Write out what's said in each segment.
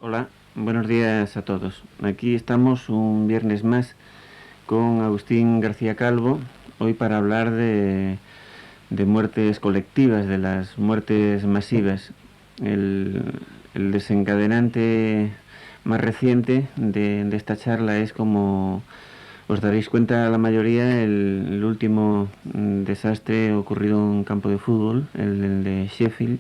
Hola, buenos días a todos. Aquí estamos un viernes más con Agustín García Calvo, hoy para hablar de muertes colectivas, de las muertes masivas. El desencadenante más reciente de esta charla es, como os daréis cuenta la mayoría, el último desastre ocurrido en un campo de fútbol, el de Sheffield.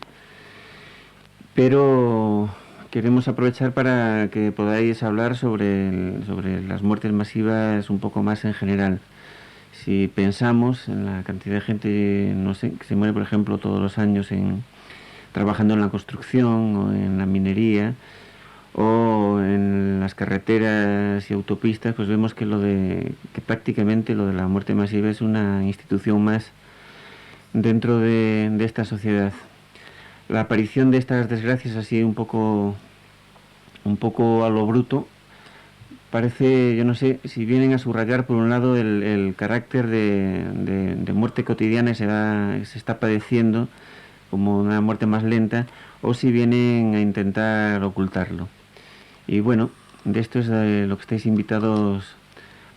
Pero queremos aprovechar para que podáis hablar sobre las muertes masivas un poco más en general. Si pensamos en la cantidad de gente, no sé, que se muere, por ejemplo, todos los años trabajando en la construcción o en la minería o en las carreteras y autopistas, pues vemos que prácticamente lo de la muerte masiva es una institución más dentro de esta sociedad. La aparición de estas desgracias así un poco a lo bruto parece, yo no sé, si vienen a subrayar por un lado el carácter de muerte cotidiana que se está padeciendo como una muerte más lenta, o si vienen a intentar ocultarlo. Y bueno, de esto es de lo que estáis invitados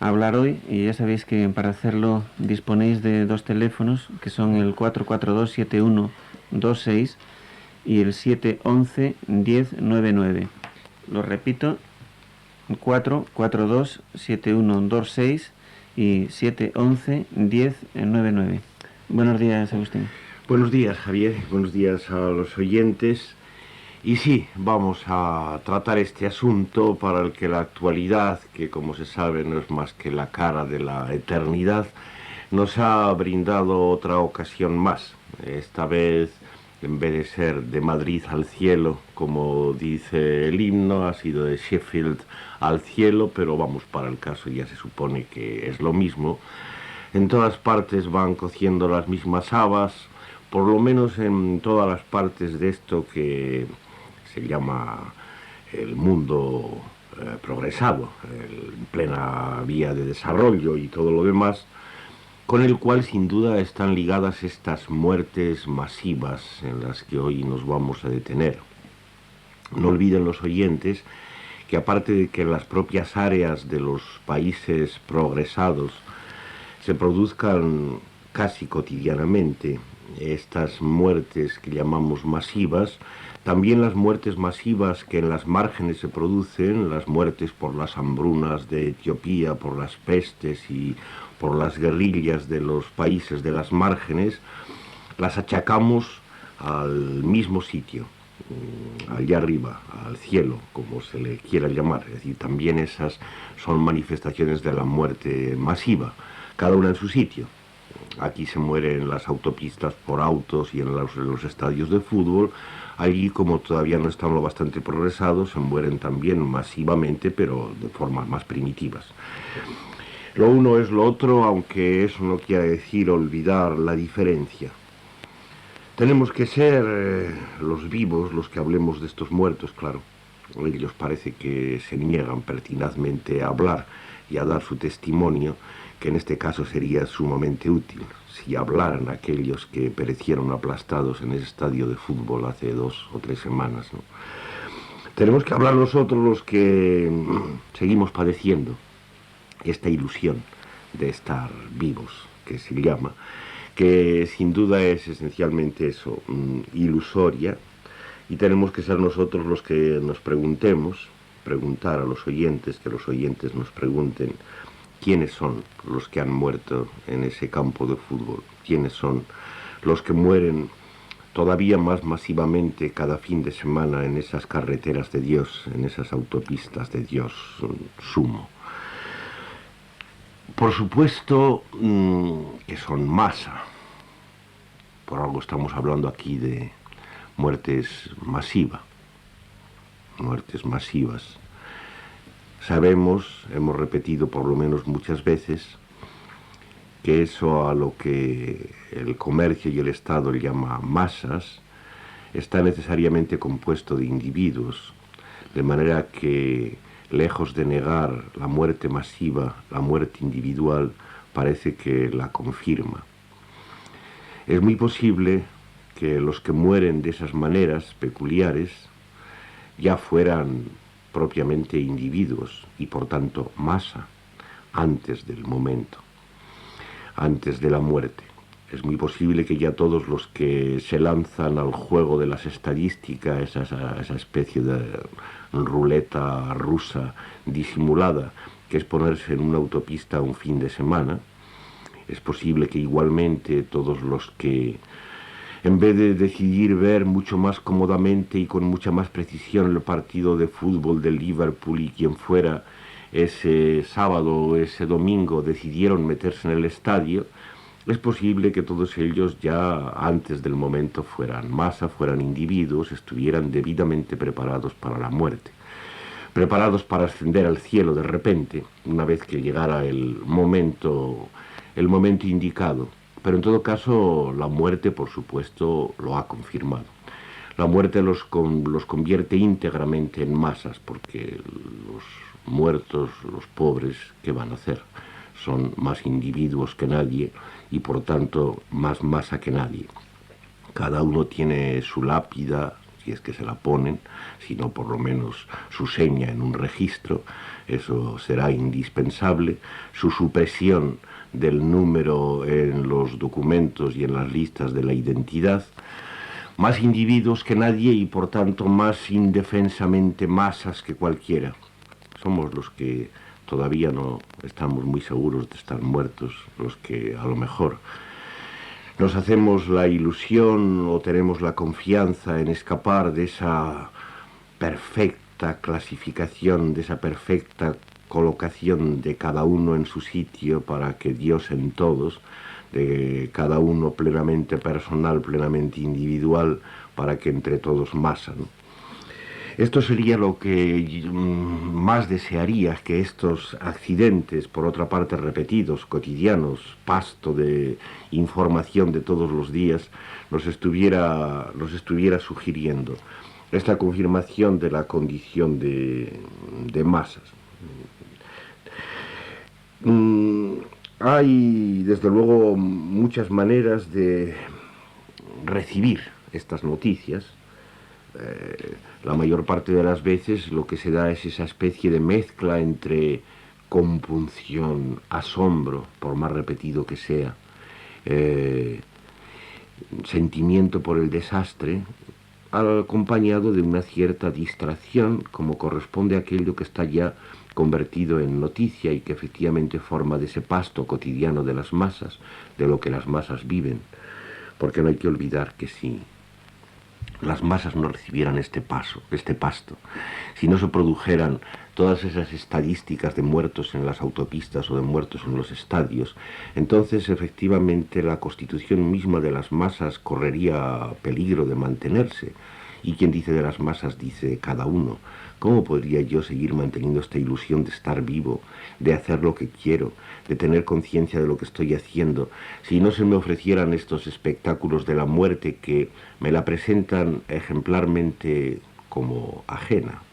a hablar hoy, y ya sabéis que para hacerlo disponéis de dos teléfonos, que son el 442-7126 y el 711-1099. Lo repito, 442-7126 y 711-1099. Buenos días, Agustín. Buenos días, Javier. Buenos días a los oyentes. Y sí, vamos a tratar este asunto para el que la actualidad, que como se sabe no es más que la cara de la eternidad, nos ha brindado otra ocasión más. Esta vez, en vez de ser de Madrid al cielo, como dice el himno, ha sido de Sheffield al cielo, pero vamos, para el caso ya se supone que es lo mismo. En todas partes van cociendo las mismas habas, por lo menos en todas las partes de esto que se llama el mundo progresado, en plena vía de desarrollo y todo lo demás, con el cual sin duda están ligadas estas muertes masivas en las que hoy nos vamos a detener. No olviden los oyentes que, aparte de que en las propias áreas de los países progresados se produzcan casi cotidianamente estas muertes que llamamos masivas, también las muertes masivas que en las márgenes se producen, las muertes por las hambrunas de Etiopía, por las pestes y por las guerrillas de los países de las márgenes, las achacamos al mismo sitio, allá arriba, al cielo, como se le quiera llamar. Es decir, también esas son manifestaciones de la muerte masiva, cada una en su sitio. Aquí se mueren en las autopistas por autos y en los estadios de fútbol. Allí, como todavía no están lo bastante progresados, se mueren también masivamente, pero de formas más primitivas. Lo uno es lo otro, aunque eso no quiere decir olvidar la diferencia. Tenemos que ser los vivos los que hablemos de estos muertos, claro. Ellos parece que se niegan pertinazmente a hablar y a dar su testimonio, que en este caso sería sumamente útil, si hablaran aquellos que perecieron aplastados en ese estadio de fútbol hace 2 o 3 semanas, ¿no? Tenemos que hablar nosotros los que seguimos padeciendo esta ilusión de estar vivos, que se llama, que sin duda es esencialmente eso, ilusoria, y tenemos que ser nosotros los que nos preguntar a los oyentes, que los oyentes nos pregunten quiénes son los que han muerto en ese campo de fútbol, quiénes son los que mueren todavía más masivamente cada fin de semana en esas carreteras de Dios, en esas autopistas de Dios sumo. Por supuesto que son masa. Por algo estamos hablando aquí de muertes masivas. Sabemos, hemos repetido por lo menos muchas veces, que eso a lo que el comercio y el Estado llama masas está necesariamente compuesto de individuos, de manera que, lejos de negar la muerte masiva, la muerte individual parece que la confirma. Es muy posible que los que mueren de esas maneras peculiares ya fueran propiamente individuos y por tanto masa antes del momento, antes de la muerte. Es muy posible que ya todos los que se lanzan al juego de las estadísticas, esa especie de ruleta rusa disimulada, que es ponerse en una autopista un fin de semana, es posible que igualmente todos los que, en vez de decidir ver mucho más cómodamente y con mucha más precisión el partido de fútbol del Liverpool y quien fuera, ese sábado o ese domingo decidieron meterse en el estadio, es posible que todos ellos ya antes del momento fueran masa, fueran individuos, estuvieran debidamente preparados para la muerte, preparados para ascender al cielo de repente, una vez que llegara el momento indicado. Pero en todo caso, la muerte, por supuesto, lo ha confirmado. La muerte los convierte íntegramente en masas, porque los muertos, los pobres, ¿qué van a hacer? Son más individuos que nadie y por tanto más masa que nadie. Cada uno tiene su lápida, si es que se la ponen, si no por lo menos su seña en un registro, eso será indispensable, su supresión del número en los documentos y en las listas de la identidad, más individuos que nadie y por tanto más indefensamente masas que cualquiera. Somos los que todavía no estamos muy seguros de estar muertos, los que a lo mejor nos hacemos la ilusión o tenemos la confianza en escapar de esa perfecta clasificación, de esa perfecta colocación de cada uno en su sitio para que Dios en todos, de cada uno plenamente personal, plenamente individual, para que entre todos masa, ¿no? Esto sería lo que más desearía, que estos accidentes, por otra parte repetidos, cotidianos, pasto de información de todos los días, nos estuviera sugiriendo. Esta confirmación de la condición de masas. Hay, desde luego, muchas maneras de recibir estas noticias. La mayor parte de las veces lo que se da es esa especie de mezcla entre compunción, asombro, por más repetido que sea, sentimiento por el desastre, acompañado de una cierta distracción, como corresponde a aquello que está ya convertido en noticia y que efectivamente forma de ese pasto cotidiano de las masas, de lo que las masas viven. Porque no hay que olvidar que si las masas no recibieran este pasto, si no se produjeran todas esas estadísticas de muertos en las autopistas o de muertos en los estadios, entonces efectivamente la constitución misma de las masas correría peligro de mantenerse. Y quien dice de las masas dice cada uno. ¿Cómo podría yo seguir manteniendo esta ilusión de estar vivo, de hacer lo que quiero, de tener conciencia de lo que estoy haciendo, si no se me ofrecieran estos espectáculos de la muerte que me la presentan ejemplarmente como ajena?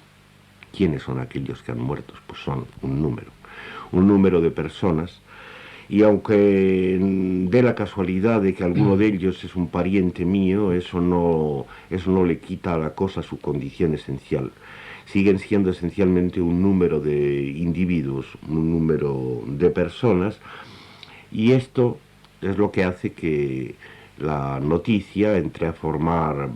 ¿Quiénes son aquellos que han muerto? Pues son un número de personas, y aunque dé la casualidad de que alguno de ellos es un pariente mío, eso no le quita a la cosa su condición esencial. Siguen siendo esencialmente un número de individuos, un número de personas, y esto es lo que hace que la noticia entre a formar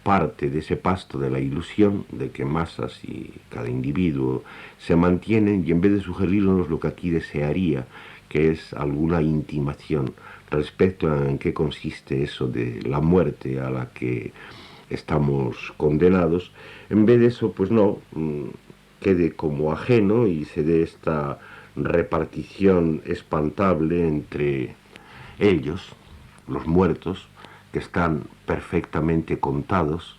parte de ese pasto de la ilusión de que masas y cada individuo se mantienen, y en vez de sugerirnos lo que aquí desearía, que es alguna intimación respecto a en qué consiste eso de la muerte a la que estamos condenados, en vez de eso, pues no, quede como ajeno y se dé esta repartición espantable entre ellos, los muertos, que están perfectamente contados,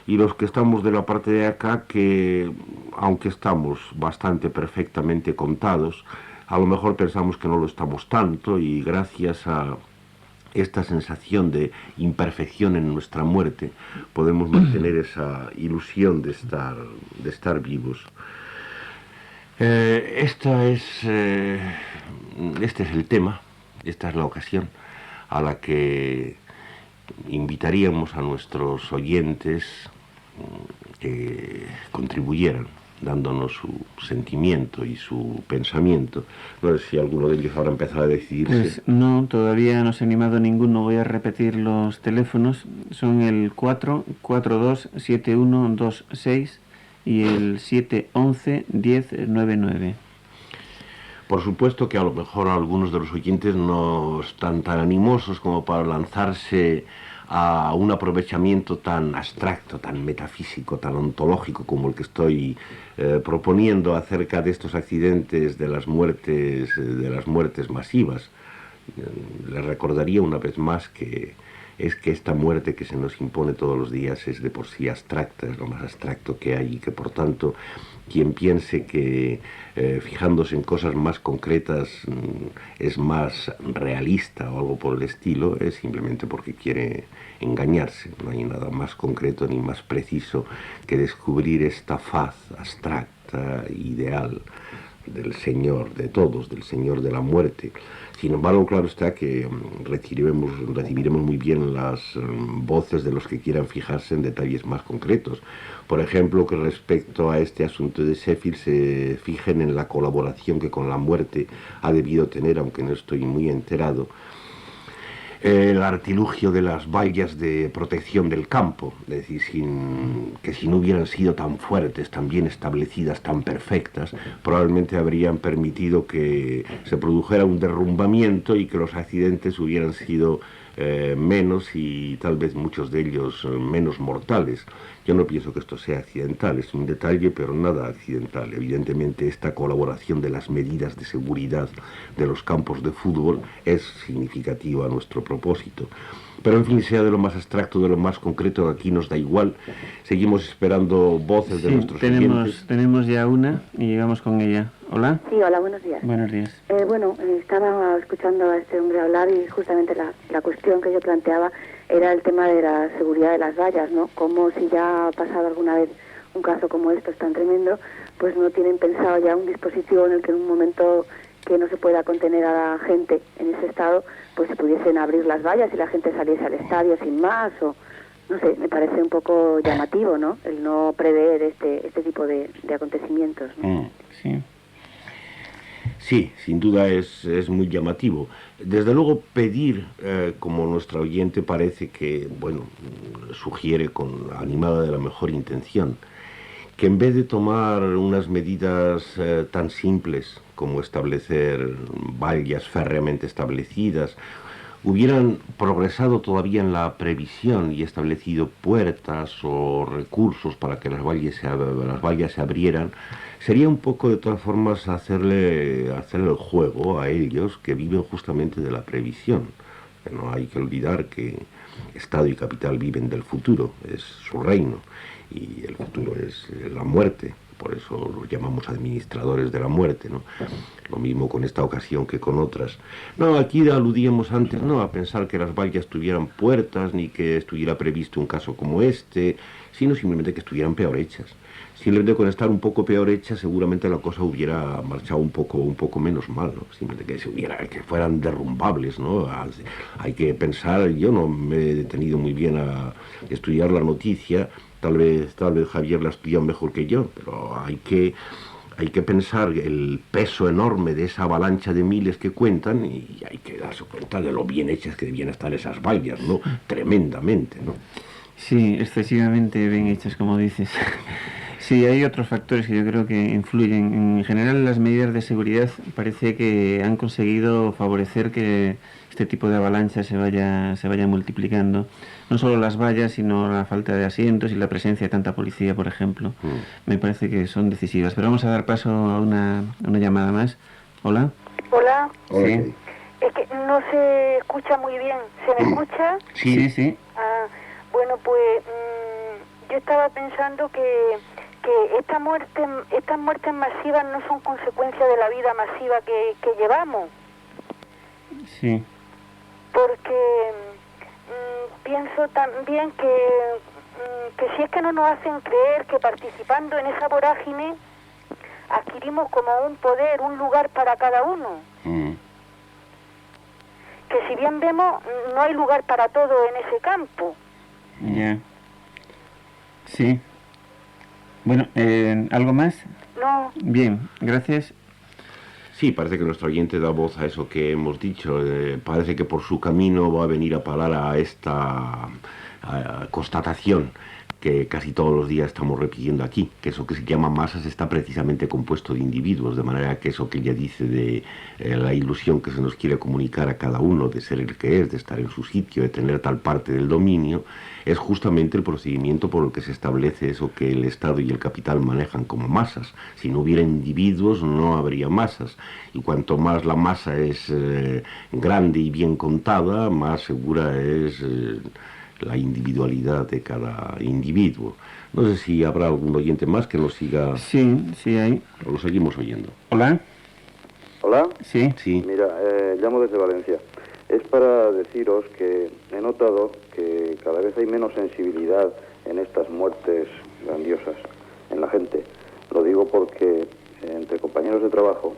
y los que estamos de la parte de acá, que aunque estamos bastante perfectamente contados, a lo mejor pensamos que no lo estamos tanto, y gracias a esta sensación de imperfección en nuestra muerte podemos mantener esa ilusión de estar vivos. Este es el tema, esta es la ocasión a la que invitaríamos a nuestros oyentes que contribuyeran, dándonos su sentimiento y su pensamiento. No sé si alguno de ellos habrá empezado a decidirse. Pues no, todavía no se ha animado ninguno. Voy a repetir los teléfonos. Son el 4427126 y el 7111099. Por supuesto que a lo mejor algunos de los oyentes no están tan animosos como para lanzarse a un aprovechamiento tan abstracto, tan metafísico, tan ontológico como el que estoy proponiendo acerca de estos accidentes, de las muertes masivas. Les recordaría una vez más que esta muerte que se nos impone todos los días es de por sí abstracta, es lo más abstracto que hay, y que por tanto quien piense que fijándose en cosas más concretas es más realista o algo por el estilo, es simplemente porque quiere engañarse. No hay nada más concreto ni más preciso que descubrir esta faz abstracta, ideal, del Señor de todos, del Señor de la muerte. Sin embargo, claro está que recibiremos muy bien las voces de los que quieran fijarse en detalles más concretos. Por ejemplo, que respecto a este asunto de Sheffield se fijen en la colaboración que con la muerte ha debido tener, aunque no estoy muy enterado, el artilugio de las vallas de protección del campo, es decir, que si no hubieran sido tan fuertes, tan bien establecidas, tan perfectas, probablemente habrían permitido que se produjera un derrumbamiento y que los accidentes hubieran sido menos y tal vez muchos de ellos menos mortales. Yo no pienso que esto sea accidental, es un detalle, pero nada accidental. Evidentemente esta colaboración de las medidas de seguridad de los campos de fútbol es significativa a nuestro propósito. Pero en fin, sea de lo más abstracto, de lo más concreto, aquí nos da igual. Seguimos esperando voces de nuestros oyentes. Tenemos ya una y llegamos con ella. ¿Hola? Sí, hola, buenos días. Buenos días. Estaba escuchando a este hombre hablar y justamente la cuestión que yo planteaba era el tema de la seguridad de las vallas, ¿no? Como si ya ha pasado alguna vez un caso como esto tan tremendo, pues no tienen pensado ya un dispositivo en el que en un momento que no se pueda contener a la gente en ese estado, pues se pudiesen abrir las vallas y la gente saliese al estadio sin más, o no sé, me parece un poco llamativo, ¿no? El no prever este tipo de acontecimientos, ¿no? Sí. Sí, sin duda es muy llamativo. Desde luego pedir, como nuestra oyente parece que, bueno, sugiere animada de la mejor intención, que en vez de tomar unas medidas tan simples como establecer vallas férreamente establecidas, hubieran progresado todavía en la previsión y establecido puertas o recursos para que las vallas se abrieran, sería un poco de todas formas hacerle el juego a ellos que viven justamente de la previsión. No hay que olvidar que Estado y capital viven del futuro, es su reino, y el futuro es la muerte. Por eso los llamamos administradores de la muerte, ¿no? Lo mismo con esta ocasión que con otras. No, aquí aludíamos antes, no a pensar que las vallas tuvieran puertas, ni que estuviera previsto un caso como este, sino simplemente que estuvieran peor hechas. Simplemente con estar un poco peor hecha, seguramente la cosa hubiera marchado un poco menos mal, ¿no? Simplemente que fueran derrumbables, ¿no? Hay que pensar, yo no me he detenido muy bien a estudiar la noticia. Tal vez Javier la estudió mejor que yo, pero hay que pensar el peso enorme de esa avalancha de miles que cuentan y hay que darse cuenta de lo bien hechas que debían estar esas vallas, ¿no? Tremendamente, ¿no? Sí, excesivamente bien hechas, como dices. Sí, hay otros factores que yo creo que influyen. En general, las medidas de seguridad parece que han conseguido favorecer que este tipo de avalanchas se vaya multiplicando. No solo las vallas, sino la falta de asientos y la presencia de tanta policía, por ejemplo. Me parece que son decisivas. Pero vamos a dar paso a una llamada más. ¿Hola? Hola. Sí. Es que no se escucha muy bien. ¿Se me escucha? Sí. Ah, bueno, pues yo estaba pensando que estas muertes masivas no son consecuencia de la vida masiva que llevamos. Sí. Porque pienso también que si es que no nos hacen creer que participando en esa vorágine adquirimos como un poder, un lugar para cada uno. Que si bien vemos, no hay lugar para todo en ese campo. Ya. Sí. Bueno, ¿algo más? No. Bien, gracias. Sí, parece que nuestro oyente da voz a eso que hemos dicho. Parece que por su camino va a venir a parar a esta constatación que casi todos los días estamos repitiendo aquí, que eso que se llama masas está precisamente compuesto de individuos, de manera que eso que ella dice de la ilusión que se nos quiere comunicar a cada uno de ser el que es, de estar en su sitio, de tener tal parte del dominio, es justamente el procedimiento por el que se establece eso que el Estado y el capital manejan como masas. Si no hubiera individuos no habría masas, y cuanto más la masa es grande y bien contada, más segura es la individualidad de cada individuo. No sé si habrá algún oyente más que nos siga. Sí, sí hay. O lo seguimos oyendo. Hola. Hola. Sí. Sí. Mira, llamo desde Valencia. Es para deciros que he notado que cada vez hay menos sensibilidad en estas muertes grandiosas en la gente. Lo digo porque entre compañeros de trabajo,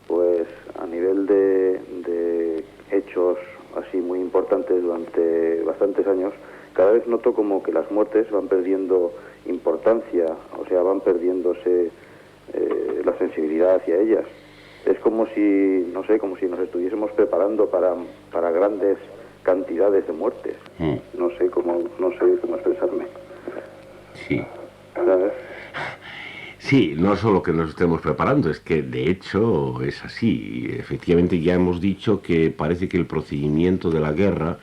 pues a nivel de hechos así muy importantes durante bastantes años, cada vez noto como que las muertes van perdiendo importancia, o sea, van perdiéndose la sensibilidad hacia ellas. Es como si, no sé, como si nos estuviésemos preparando para grandes cantidades de muertes. No sé cómo expresarme. Sí. ¿Sabes? Sí, no solo que nos estemos preparando, es que de hecho es así. Efectivamente ya hemos dicho que parece que el procedimiento de la guerra,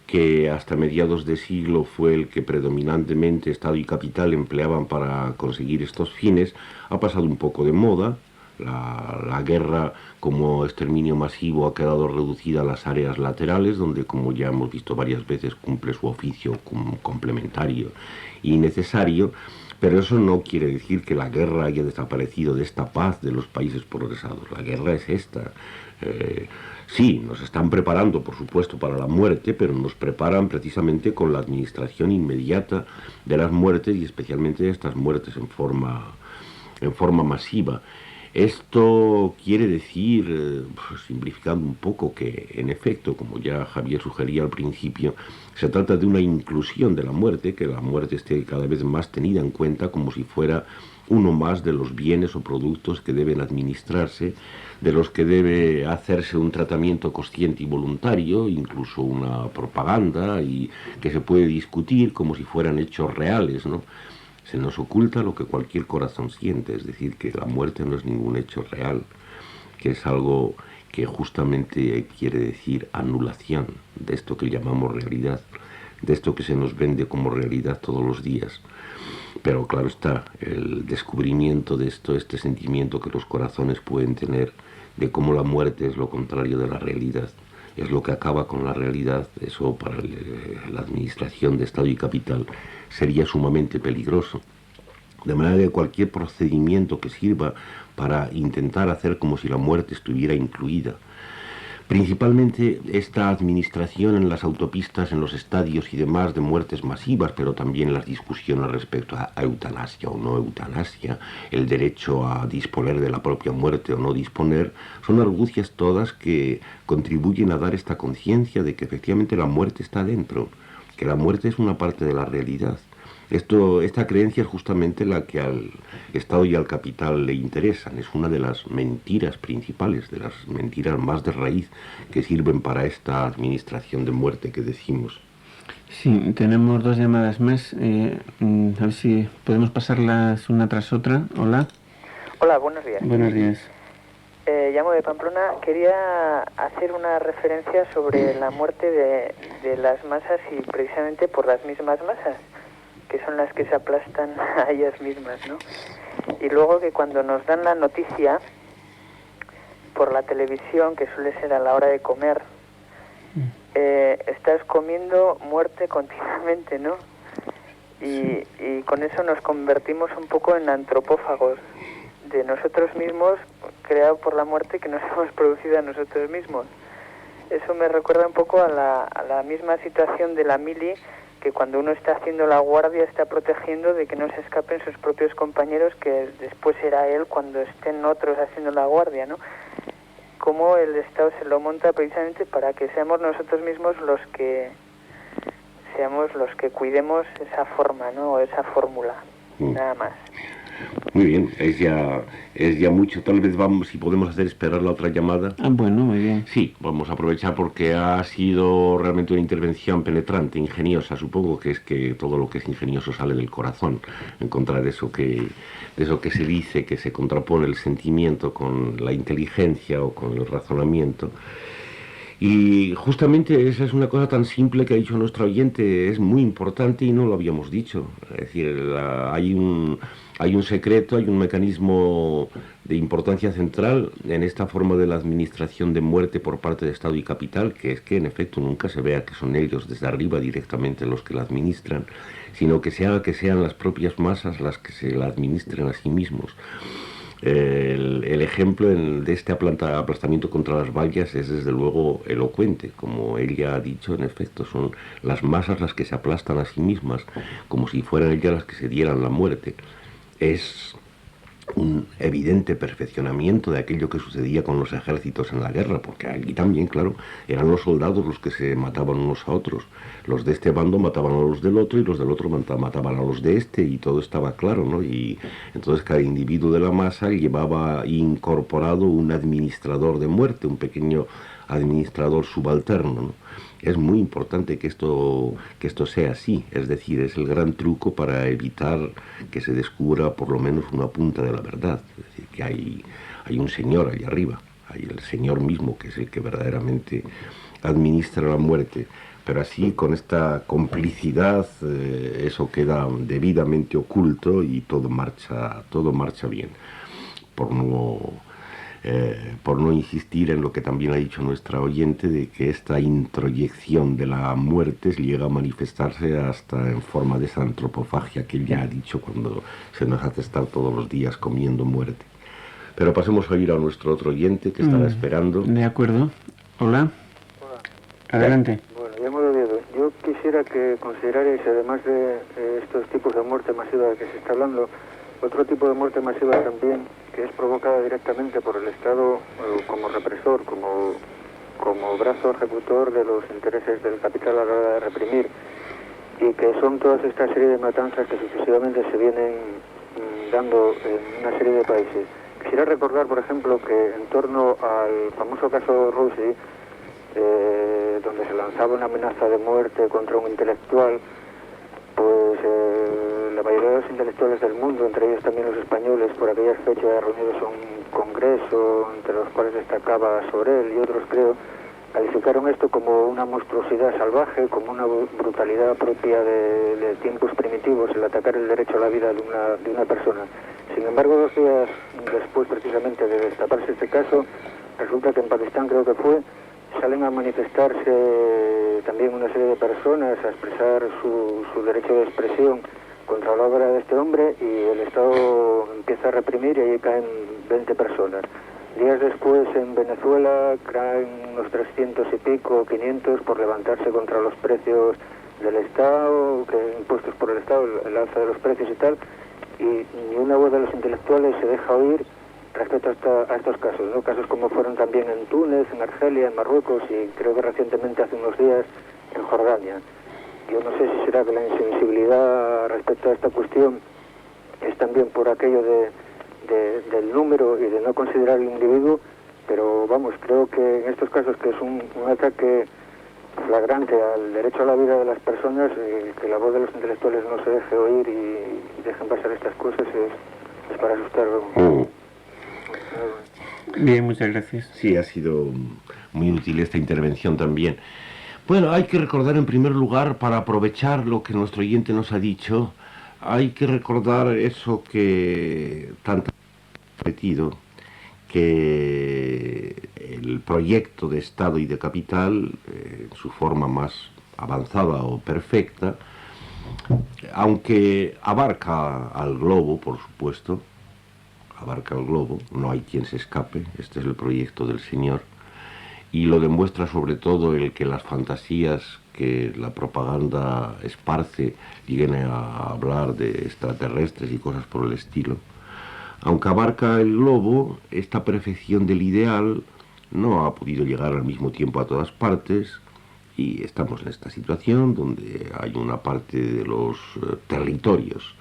que hasta mediados de siglo fue el que predominantemente Estado y capital empleaban para conseguir estos fines, ha pasado un poco de moda. La guerra como exterminio masivo ha quedado reducida a las áreas laterales, donde, como ya hemos visto varias veces, cumple su oficio complementario y necesario, pero eso no quiere decir que la guerra haya desaparecido de esta paz de los países progresados. La guerra es esta. Sí, nos están preparando, por supuesto, para la muerte, pero nos preparan precisamente con la administración inmediata de las muertes y especialmente de estas muertes en forma masiva. Esto quiere decir, simplificando un poco, que en efecto, como ya Javier sugería al principio, se trata de una inclusión de la muerte, que la muerte esté cada vez más tenida en cuenta como si fuera uno más de los bienes o productos que deben administrarse, de los que debe hacerse un tratamiento consciente y voluntario, incluso una propaganda, y que se puede discutir como si fueran hechos reales, ¿no? Se nos oculta lo que cualquier corazón siente, es decir, que la muerte no es ningún hecho real, que es algo que justamente quiere decir anulación de esto que llamamos realidad, de esto que se nos vende como realidad todos los días. Pero claro está, el descubrimiento de esto, este sentimiento que los corazones pueden tener de cómo la muerte es lo contrario de la realidad, es lo que acaba con la realidad, eso para la administración de Estado y capital sería sumamente peligroso. De manera que cualquier procedimiento que sirva para intentar hacer como si la muerte estuviera incluida, principalmente esta administración en las autopistas, en los estadios y demás de muertes masivas, pero también las discusiones respecto a eutanasia o no eutanasia, el derecho a disponer de la propia muerte o no disponer, son argucias todas que contribuyen a dar esta conciencia de que efectivamente la muerte está dentro, que la muerte es una parte de la realidad. Esta creencia es justamente la que al Estado y al capital le interesan. Es una de las mentiras principales, de las mentiras más de raíz que sirven para esta administración de muerte que decimos. Sí, tenemos dos llamadas más. A ver si podemos pasarlas una tras otra. Hola. Hola, buenos días. Buenos días. Llamo de Pamplona. Quería hacer una referencia sobre la muerte de las masas y precisamente por las mismas masas, que son las que se aplastan a ellas mismas, ¿no? Y luego que cuando nos dan la noticia por la televisión, que suele ser a la hora de comer, estás comiendo muerte continuamente, ¿no? Y con eso nos convertimos un poco en antropófagos de nosotros mismos, creados por la muerte que nos hemos producido a nosotros mismos. Eso me recuerda un poco a la misma situación de la mili, que cuando uno está haciendo la guardia está protegiendo de que no se escapen sus propios compañeros, que después será él cuando estén otros haciendo la guardia, ¿no? Cómo el Estado se lo monta precisamente para que seamos nosotros mismos los que seamos los que cuidemos esa forma, ¿no? O esa fórmula, nada más. Muy bien, es ya mucho. Tal vez vamos, si podemos hacer esperar la otra llamada. Bueno, muy bien. Sí, vamos a aprovechar porque ha sido realmente una intervención penetrante, ingeniosa. Supongo que es que todo lo que es ingenioso sale del corazón. Encontrar de eso que se dice, que se contrapone el sentimiento con la inteligencia o con el razonamiento. Y justamente esa es una cosa tan simple que ha dicho nuestro oyente, es muy importante y no lo habíamos dicho. Es decir, hay un secreto, hay un mecanismo de importancia central en esta forma de la administración de muerte por parte de Estado y capital, que es que en efecto nunca se vea que son ellos desde arriba directamente los que la administran, sino que se haga que sean las propias masas las que se la administren a sí mismos. El ejemplo de este aplastamiento contra las vallas es desde luego elocuente. Como ella ha dicho, en efecto, son las masas las que se aplastan a sí mismas, como si fueran ellas las que se dieran la muerte. Es un evidente perfeccionamiento de aquello que sucedía con los ejércitos en la guerra, porque allí también, claro, eran los soldados los que se mataban unos a otros. Los de este bando mataban a los del otro y los del otro mataban a los de este, y todo estaba claro, ¿no? Y entonces cada individuo de la masa llevaba incorporado un administrador de muerte, un pequeño administrador subalterno, ¿no? Es muy importante que esto sea así, es decir, es el gran truco para evitar que se descubra por lo menos una punta de la verdad. Es decir, que hay un señor ahí arriba, hay el señor mismo que es el que verdaderamente administra la muerte. Pero así, con esta complicidad, eso queda debidamente oculto y todo marcha bien. Por no insistir en lo que también ha dicho nuestra oyente, de que esta introyección de la muerte llega a manifestarse hasta en forma de esa antropofagia que ella ha dicho cuando se nos hace estar todos los días comiendo muerte. Pero pasemos a ir a nuestro otro oyente que estará esperando. De acuerdo. Hola. Adelante. Bueno, llamo de Oviedo. Yo quisiera que considerarais, además de estos tipos de muerte masiva de que se está hablando, otro tipo de muerte masiva también, que es provocada directamente por el Estado como represor, como brazo ejecutor de los intereses del capital a la hora de reprimir, y que son toda esta serie de matanzas que sucesivamente se vienen dando en una serie de países. Quisiera recordar, por ejemplo, que en torno al famoso caso Rushdie, donde se lanzaba una amenaza de muerte contra un intelectual, pues la mayoría de los intelectuales del mundo, entre ellos también los españoles, por aquellas fechas reunidos en un congreso, entre los cuales destacaba Sorel y otros, creo, calificaron esto como una monstruosidad salvaje, como una brutalidad propia de tiempos primitivos, el atacar el derecho a la vida de una persona. Sin embargo, 2 días después precisamente de destaparse este caso, resulta que en Pakistán, creo que fue, salen a manifestarse también una serie de personas a expresar su derecho de expresión contra la obra de este hombre, y el Estado empieza a reprimir y ahí caen 20 personas. Días después en Venezuela caen unos 300 y pico, 500 por levantarse contra los precios del Estado, impuestos por el Estado, el alza de los precios y tal, y ni una voz de los intelectuales se deja oír respecto a estos casos, ¿no? Casos como fueron también en Túnez, en Argelia, en Marruecos y creo que recientemente, hace unos días, en Jordania. Yo no sé si será que la insensibilidad respecto a esta cuestión es también por aquello del número y de no considerar el individuo, pero vamos, creo que en estos casos, que es un ataque flagrante al derecho a la vida de las personas, que la voz de los intelectuales no se deje oír y dejen pasar estas cosas es para asustar. Bien, muchas gracias. Sí, ha sido muy útil esta intervención también. Bueno, hay que recordar en primer lugar, para aprovechar lo que nuestro oyente nos ha dicho, hay que recordar eso que tanto ha repetido, que el proyecto de Estado y de capital, en su forma más avanzada o perfecta, aunque abarca al globo, por supuesto, abarca el globo, no hay quien se escape, este es el proyecto del Señor, y lo demuestra sobre todo el que las fantasías que la propaganda esparce lleguen a hablar de extraterrestres y cosas por el estilo. Aunque abarca el globo, esta perfección del ideal no ha podido llegar al mismo tiempo a todas partes, Y estamos en esta situación donde hay una parte de los territorios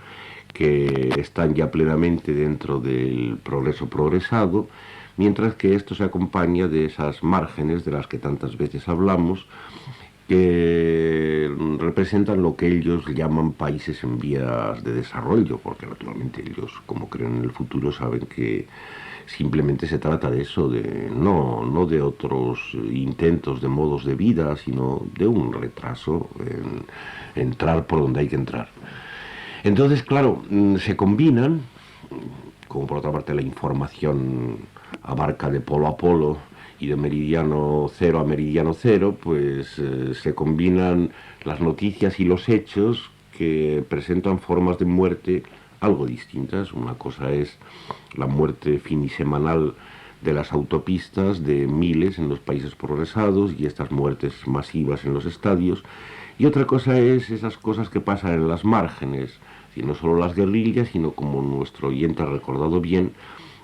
que están ya plenamente dentro del progreso progresado, mientras que esto se acompaña de esas márgenes de las que tantas veces hablamos, que representan lo que ellos llaman países en vías de desarrollo, porque naturalmente ellos, como creen en el futuro, saben que simplemente se trata de eso, no de otros intentos de modos de vida, sino de un retraso en entrar por donde hay que entrar. Entonces, claro, se combinan, como por otra parte la información abarca de polo a polo y de meridiano cero a meridiano cero, pues se combinan las noticias y los hechos que presentan formas de muerte algo distintas. Una cosa es la muerte finisemanal de las autopistas de miles en los países progresados y estas muertes masivas en los estadios, y otra cosa es esas cosas que pasan en las márgenes, y no solo las guerrillas, sino, como nuestro oyente ha recordado bien,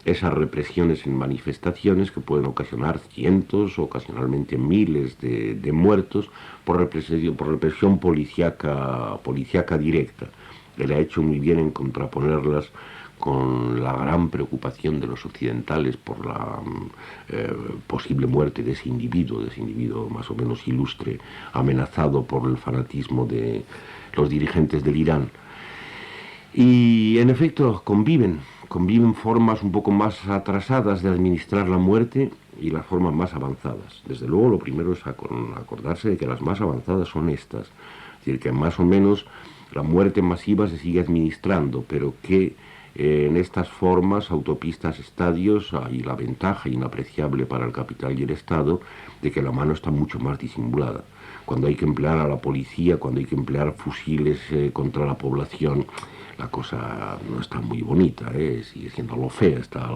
esas represiones en manifestaciones que pueden ocasionar cientos, ocasionalmente miles de muertos por represión policíaca directa. Él ha hecho muy bien en contraponerlas con la gran preocupación de los occidentales por la posible muerte de ese individuo más o menos ilustre, amenazado por el fanatismo de los dirigentes del Irán. Y en efecto conviven formas un poco más atrasadas de administrar la muerte y las formas más avanzadas. Desde luego lo primero es acordarse de que las más avanzadas son estas, es decir, que más o menos la muerte masiva se sigue administrando, pero que en estas formas, autopistas, estadios, hay la ventaja inapreciable para el capital y el Estado de que la mano está mucho más disimulada. Cuando hay que emplear a la policía, cuando hay que emplear fusiles contra la población, la cosa no está muy bonita, sigue siendo algo fea, está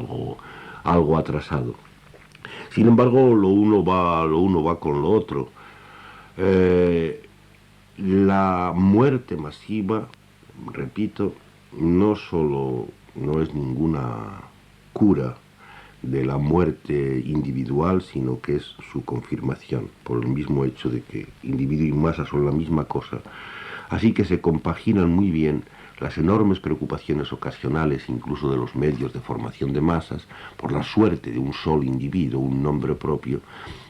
algo atrasado. Sin embargo, lo uno va con lo otro. La muerte masiva, repito, no solo no es ninguna cura de la muerte individual, sino que es su confirmación, por el mismo hecho de que individuo y masa son la misma cosa. Así que se compaginan muy bien las enormes preocupaciones ocasionales, incluso de los medios de formación de masas, por la suerte de un solo individuo, un nombre propio,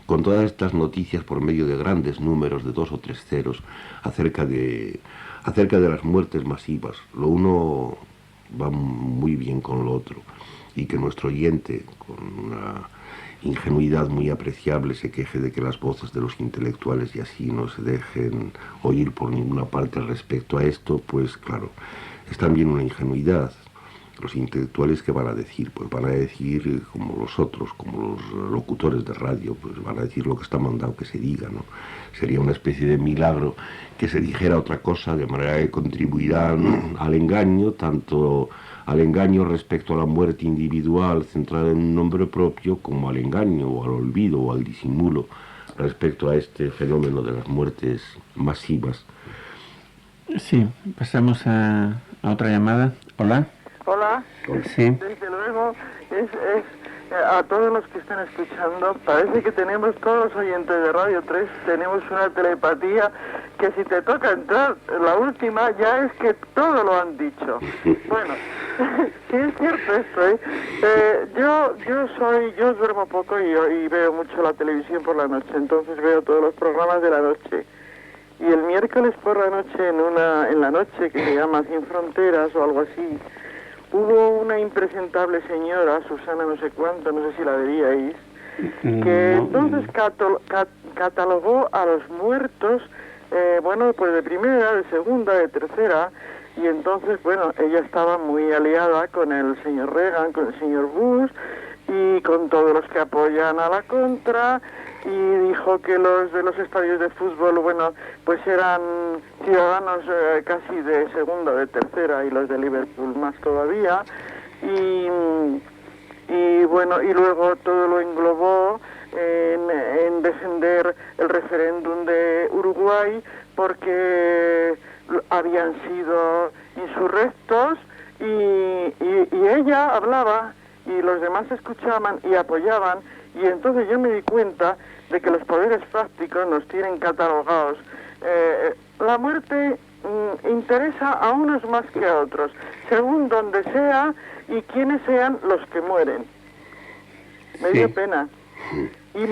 con todas estas noticias por medio de grandes números de 2 o 3 ceros acerca de las muertes masivas. Lo uno va muy bien con lo otro, y que nuestro oyente, con una ingenuidad muy apreciable, se queje de que las voces de los intelectuales y así no se dejen oír por ninguna parte respecto a esto, pues claro, es también una ingenuidad. Los intelectuales, ¿qué van a decir? Pues van a decir como los otros, como los locutores de radio, pues van a decir lo que está mandado que se diga, ¿no? Sería una especie de milagro que se dijera otra cosa, de manera que contribuirán al engaño, tanto al engaño respecto a la muerte individual centrada en un nombre propio, como al engaño o al olvido o al disimulo respecto a este fenómeno de las muertes masivas. Sí, pasamos a otra llamada. Hola. Hola. Sí. Desde luego, a todos los que están escuchando, parece que tenemos, todos los oyentes de Radio 3, tenemos una telepatía que si te toca entrar la última, ya es que todo lo han dicho. Bueno, sí es cierto esto, yo duermo poco y veo mucho la televisión por la noche, entonces veo todos los programas de la noche. Y el miércoles por la noche, en la noche que se llama Sin Fronteras o algo así, hubo una impresentable señora, Susana no sé cuánto, no sé si la veríais, que entonces catalogó a los muertos, pues de primera, de segunda, de tercera, y entonces, ella estaba muy aliada con el señor Reagan, con el señor Bush, y con todos los que apoyan a la contra, y dijo que los de los estadios de fútbol, pues eran ciudadanos casi de segunda o de tercera, y los de Liverpool más todavía, y luego todo lo englobó en defender el referéndum de Uruguay porque habían sido insurrectos, y ella hablaba y los demás escuchaban y apoyaban, Y entonces yo me di cuenta de que los poderes fácticos nos tienen catalogados. La muerte interesa a unos más que a otros, según donde sea y quiénes sean los que mueren. Me dio pena. Y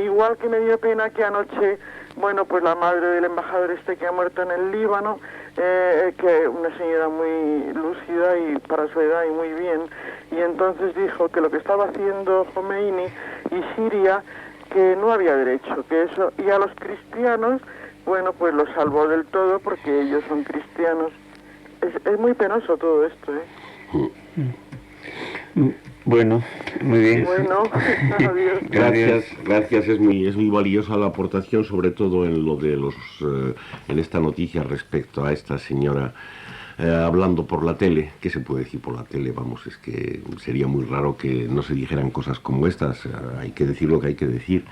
igual que me dio pena que anoche, bueno, pues la madre del embajador que ha muerto en el Líbano, que una señora muy lúcida y para su edad y muy bien, y entonces dijo que lo que estaba haciendo Khomeini y Siria, que no había derecho, que eso, y a los cristianos, bueno, pues los salvó del todo porque ellos son cristianos. Es muy penoso todo esto, Bueno, muy bien. Bueno, adiós. Gracias, es muy valiosa la aportación, sobre todo en lo de en esta noticia respecto a esta señora hablando por la tele. ¿Qué se puede decir por la tele? Vamos, es que sería muy raro que no se dijeran cosas como estas. Hay que decir lo que hay que decir.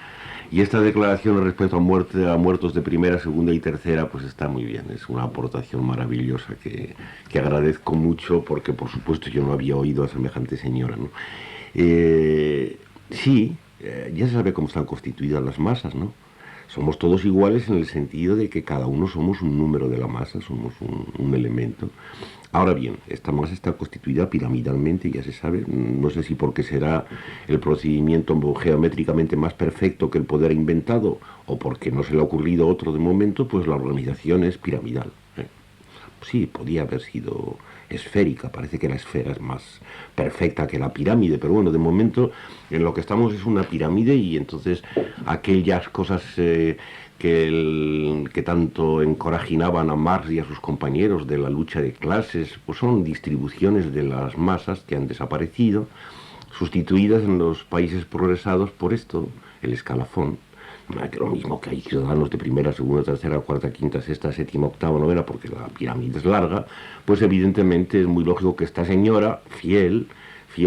Y esta declaración respecto a muertos de primera, segunda y tercera, pues está muy bien. Es una aportación maravillosa que agradezco mucho, porque por supuesto yo no había oído a semejante señora, ¿no? Sí, ya se sabe cómo están constituidas las masas, ¿no? Somos todos iguales en el sentido de que cada uno somos un número de la masa, somos un elemento. Ahora bien, esta masa está constituida piramidalmente, ya se sabe, no sé si porque será el procedimiento geométricamente más perfecto que el poder ha inventado, o porque no se le ha ocurrido otro de momento, pues la organización es piramidal. Sí, podía haber sido esférica, parece que la esfera es más perfecta que la pirámide, pero bueno, de momento en lo que estamos es una pirámide, y entonces aquellas cosas que tanto encorajinaban a Marx y a sus compañeros de la lucha de clases, pues son distribuciones de las masas que han desaparecido, sustituidas en los países progresados por esto, el escalafón. Que lo mismo que hay ciudadanos de primera, segunda, tercera, cuarta, quinta, sexta, séptima, octava, novena, porque la pirámide es larga, pues evidentemente es muy lógico que esta señora, fiel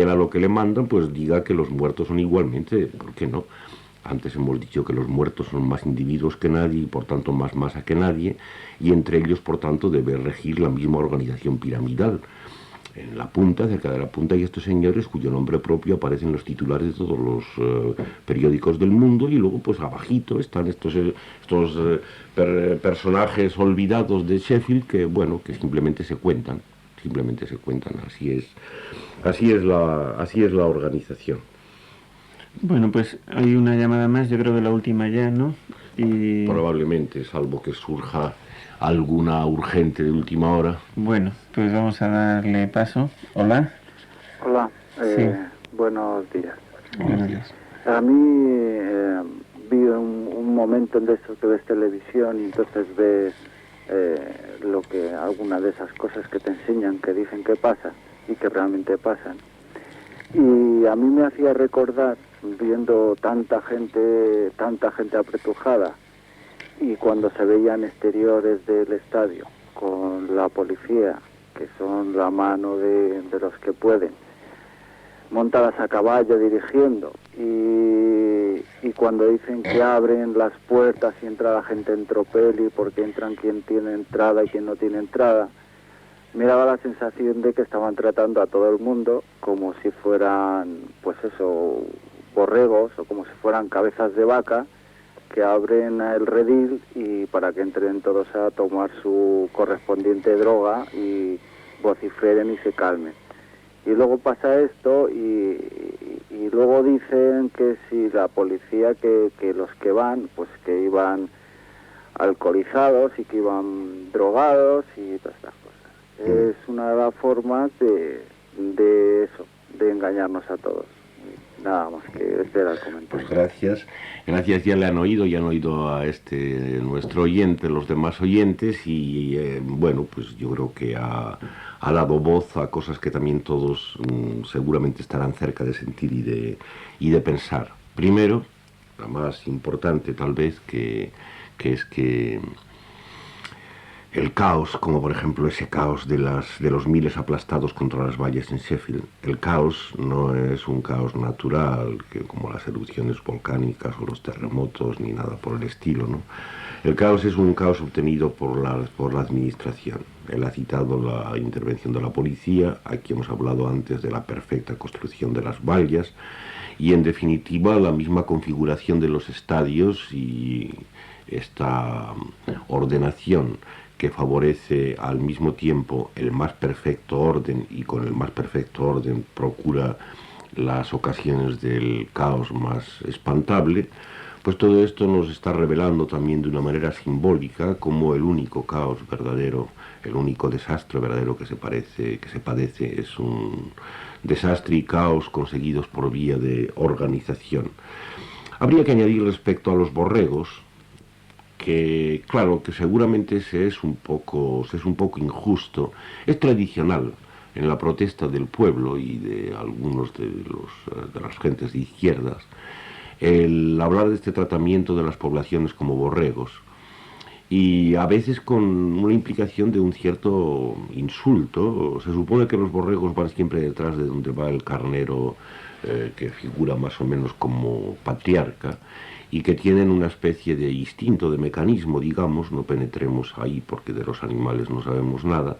a lo que le mandan, pues diga que los muertos son igualmente, ¿por qué no? Antes hemos dicho que los muertos son más individuos que nadie y por tanto más masa que nadie, y entre ellos por tanto debe regir la misma organización piramidal. En la punta, cerca de la punta, hay estos señores cuyo nombre propio aparece en los titulares de todos los periódicos del mundo, y luego pues abajito están estos personajes olvidados de Sheffield que, bueno, que simplemente se cuentan, así es la organización. Bueno, pues hay una llamada más, yo creo que la última ya, ¿no? Y... probablemente, salvo que surja alguna urgente de última hora. Bueno, pues vamos a darle paso. Hola. Hola, Sí. Buenos días. Buenos días. A mí vi un momento de eso que ves televisión y entonces ves lo que alguna de esas cosas que te enseñan, que dicen que pasa y que realmente pasan. Y a mí me hacía recordar, viendo tanta gente apretujada, y cuando se veían exteriores del estadio con la policía, que son la mano de los que pueden, montadas a caballo dirigiendo, y cuando dicen que abren las puertas y entra la gente en tropel, y porque entran quien tiene entrada y quien no tiene entrada, me daba la sensación de que estaban tratando a todo el mundo como si fueran, pues eso, borregos, o como si fueran cabezas de vaca que abren el redil y para que entren todos a tomar su correspondiente droga y vociferen y se calmen. Y luego pasa esto y luego dicen que si la policía, que los que van, pues que iban alcoholizados y que iban drogados y todas estas cosas. Es una de las formas de eso, de engañarnos a todos. Nada más que este era el comentario. Pues gracias, ya le han oído a nuestro oyente, los demás oyentes, y bueno, pues yo creo que ha dado voz a cosas que también todos seguramente estarán cerca de sentir y de pensar. Primero, la más importante tal vez, que es que el caos, como por ejemplo ese caos de los miles aplastados contra las vallas en Sheffield, el caos no es un caos natural, como las erupciones volcánicas o los terremotos, ni nada por el estilo, ¿no? El caos es un caos obtenido por la administración. Él ha citado la intervención de la policía, aquí hemos hablado antes de la perfecta construcción de las vallas y en definitiva la misma configuración de los estadios y esta ordenación que favorece al mismo tiempo el más perfecto orden y con el más perfecto orden procura las ocasiones del caos más espantable. Pues todo esto nos está revelando también de una manera simbólica como el único caos verdadero, el único desastre verdadero que se padece es un desastre y caos conseguidos por vía de organización. Habría que añadir respecto a los borregos que, claro, que seguramente se es un poco injusto, es tradicional en la protesta del pueblo y de algunos de las gentes de izquierdas el hablar de este tratamiento de las poblaciones como borregos y a veces con una implicación de un cierto insulto. Se supone que los borregos van siempre detrás de donde va el carnero que figura más o menos como patriarca y que tienen una especie de instinto, de mecanismo, digamos, no penetremos ahí porque de los animales no sabemos nada,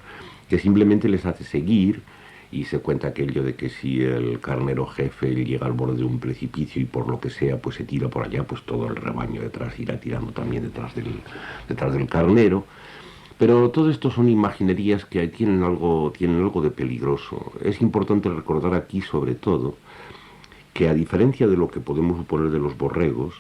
que simplemente les hace seguir. Y se cuenta aquello de que si el carnero jefe llega al borde de un precipicio y por lo que sea pues se tira por allá, pues todo el rebaño detrás irá tirando también detrás del carnero. Pero todo esto son imaginerías que tienen algo de peligroso. Es importante recordar aquí sobre todo que a diferencia de lo que podemos suponer de los borregos,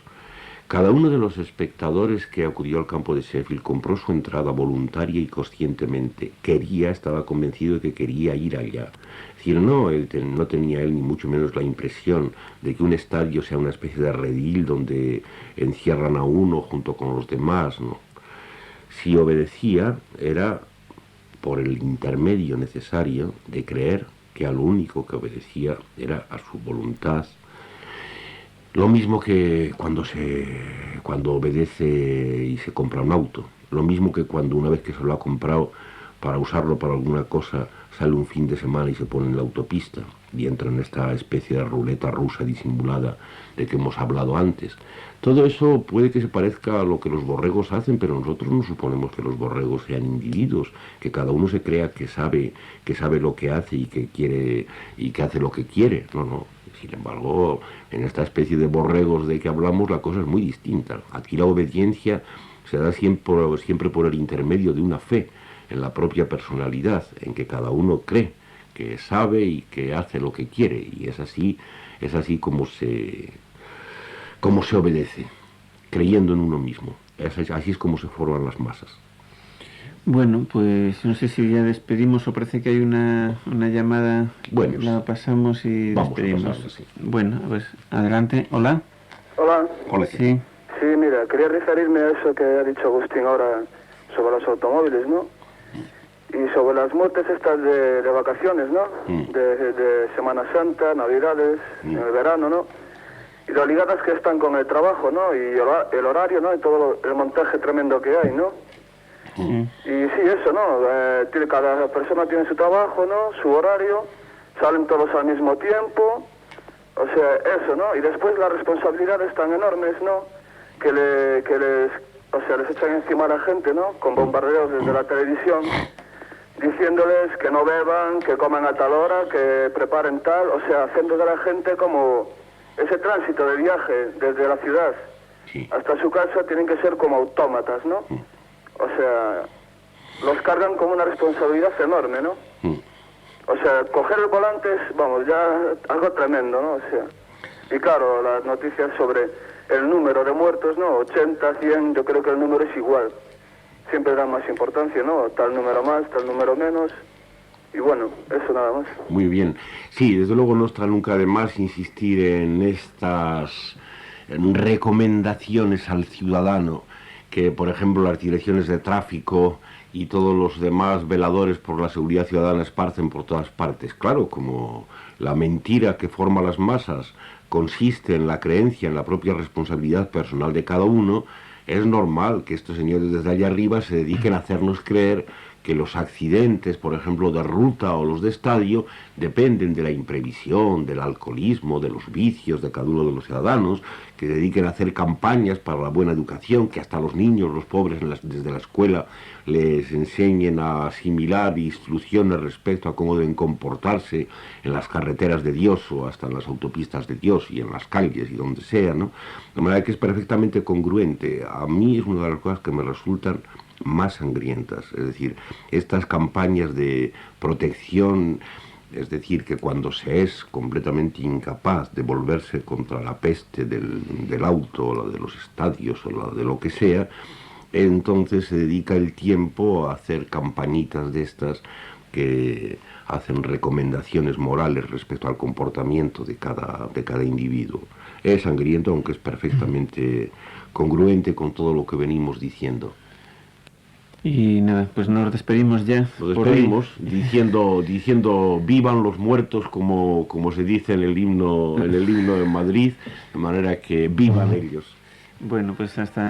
cada uno de los espectadores que acudió al campo de Sheffield compró su entrada voluntaria y conscientemente. Estaba convencido de que quería ir allá. Es decir, no tenía él ni mucho menos la impresión de que un estadio sea una especie de redil donde encierran a uno junto con los demás, no. Si obedecía era por el intermedio necesario de creer que a lo único que obedecía era a su voluntad. Lo mismo que cuando obedece y se compra un auto. Lo mismo que cuando una vez que se lo ha comprado para usarlo para alguna cosa, sale un fin de semana y se pone en la autopista y entra en esta especie de ruleta rusa disimulada de que hemos hablado antes. Todo eso puede que se parezca a lo que los borregos hacen, pero nosotros no suponemos que los borregos sean individuos, que cada uno se crea que sabe lo que hace y que quiere y que hace lo que quiere. No. Sin embargo, en esta especie de borregos de que hablamos, la cosa es muy distinta. Aquí la obediencia se da siempre por el intermedio de una fe en la propia personalidad, en que cada uno cree que sabe y que hace lo que quiere, y es así como se obedece, creyendo en uno mismo. Así es como se forman las masas. Bueno, pues no sé si ya despedimos o parece que hay una llamada. Bueno, la pasamos y despedimos. Pasarla, sí. Bueno, pues adelante. Hola. Hola. Sí. Sí, mira, quería referirme a eso que ha dicho Agustín ahora sobre los automóviles, ¿no? Y sobre las muertes estas de vacaciones, ¿no? De Semana Santa, Navidades, en el verano, ¿no? Y lo ligadas que están con el trabajo, ¿no? Y el horario, ¿no? Y todo el montaje tremendo que hay, ¿no? Y sí, eso, ¿no? Cada persona tiene su trabajo, ¿no? Su horario, salen todos al mismo tiempo, o sea, eso, ¿no? Y después las responsabilidades tan enormes, ¿no? Que les echan encima a la gente, ¿no? Con bombardeos desde la televisión, diciéndoles que no beban, que coman a tal hora, que preparen tal, o sea, haciendo de la gente como ese tránsito de viaje desde la ciudad hasta su casa tienen que ser como autómatas, ¿no? O sea, los cargan con una responsabilidad enorme, ¿no? O sea, coger el volante es, vamos, ya algo tremendo, ¿no? O sea, y claro, las noticias sobre el número de muertos, ¿no? 80, 100, yo creo que el número es igual. Siempre dan más importancia, ¿no? Tal número más, tal número menos. Y bueno, eso nada más. Muy bien. Sí, desde luego no está nunca de más insistir en estas recomendaciones al ciudadano que, por ejemplo, las direcciones de tráfico y todos los demás veladores por la seguridad ciudadana esparcen por todas partes. Claro, como la mentira que forma las masas consiste en la creencia en la propia responsabilidad personal de cada uno, es normal que estos señores desde allá arriba se dediquen a hacernos creer que los accidentes, por ejemplo, de ruta o los de estadio, dependen de la imprevisión, del alcoholismo, de los vicios de cada uno de los ciudadanos, que dediquen a hacer campañas para la buena educación, que hasta los niños, los pobres, desde la escuela les enseñen a asimilar instrucciones respecto a cómo deben comportarse en las carreteras de Dios o hasta en las autopistas de Dios y en las calles y donde sea, ¿no? De manera que es perfectamente congruente. A mí es una de las cosas que me resultan más sangrientas, es decir, estas campañas de protección, es decir, que cuando se es completamente incapaz de volverse contra la peste del auto, o la de los estadios, o la de lo que sea, entonces se dedica el tiempo a hacer campañitas de estas que hacen recomendaciones morales respecto al comportamiento de cada individuo. Es sangriento, aunque es perfectamente congruente con todo lo que venimos diciendo. Y nada, pues nos despedimos ya. Nos despedimos diciendo vivan los muertos, como se dice en el himno de Madrid, de manera que vivan ellos. Bueno, pues hasta